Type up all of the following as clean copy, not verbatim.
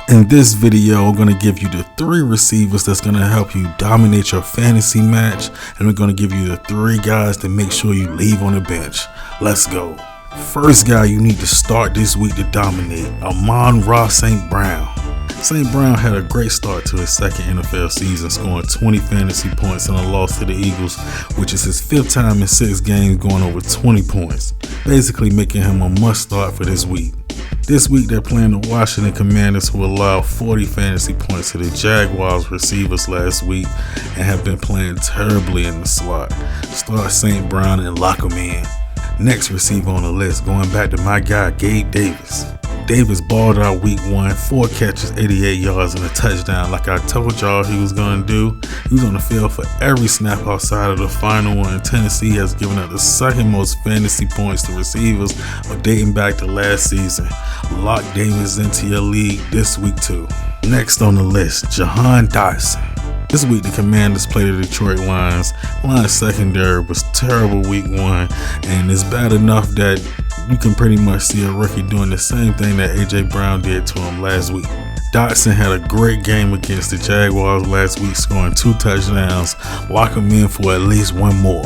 In this video, I'm going to give you the 3 receivers that's going to help you dominate your fantasy match, and we're going to give you the 3 guys to make sure you leave on the bench. Let's go. First guy you need to start this week to dominate, Amon-Ra St. Brown. St. Brown had a great start to his second NFL season, scoring 20 fantasy points in a loss to the Eagles, which is his 5th time in 6 games going over 20 points, basically making him a must start for this week. This week they're playing the Washington Commanders, who allowed 40 fantasy points to the Jaguars receivers last week and have been playing terribly in the slot. Start St. Brown and lock him in. Next receiver on the list, going back to my guy Gabe Davis. Davis balled out week 1, 4 catches, 88 yards, and a touchdown like I told y'all he was going to do. He was on the field for every snap outside of the final one, and Tennessee has given up the 2nd most fantasy points to receivers dating back to last season. Lock Davis into your league this week too. Next on the list, Jahan Dotson. This week the Commanders played the Detroit Lions. Lions secondary was terrible week 1, and it's bad enough that you can pretty much see a rookie doing the same thing that AJ Brown did to him last week. Dotson had a great game against the Jaguars last week, scoring 2 touchdowns. Lock him in for at least 1 more.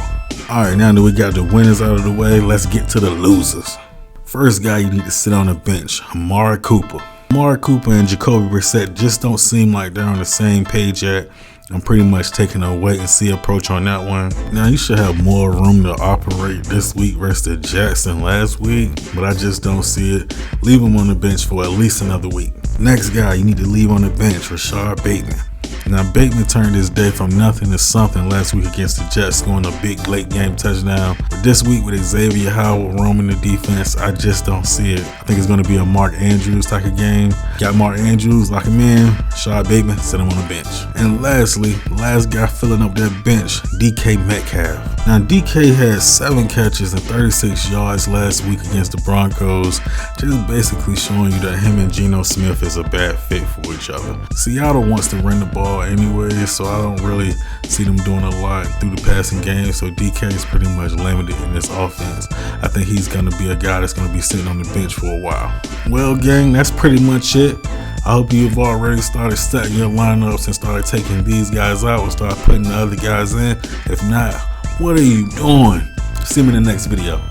Alright, now that we got the winners out of the way, let's get to the losers. First guy you need to sit on the bench, Amari Cooper. Amari Cooper and Jacoby Brissett just don't seem like they're on the same page yet. I'm pretty much taking a wait and see approach on that one. Now you should have more room to operate this week versus the Jets than last week, but I just don't see it. Leave him on the bench for at least another week. Next guy you need to leave on the bench, Rashard Bateman. Now Bateman turned his day from nothing to something last week against the Jets, scoring a big late game touchdown. But this week with Xavier Howard roaming the defense, I just don't see it. I think it's going to be a Mark Andrews type of game. Got Mark Andrews, lock him in. Rashard Bateman, set him on the bench. And lastly, last guy filling up that bench, DK Metcalf. Now DK had 7 catches and 36 yards last week against the Broncos, just basically showing you that him and Geno Smith is a bad fit for each other. Seattle wants to run the ball anyway, so I don't really see them doing a lot through the passing game, so DK is pretty much limited in this offense. I think he's going to be a guy that's going to be sitting on the bench for a while. Well, gang, that's pretty much it. I hope you've already started setting your lineups and started taking these guys out and start putting the other guys in. If not, what are you doing? See me in the next video.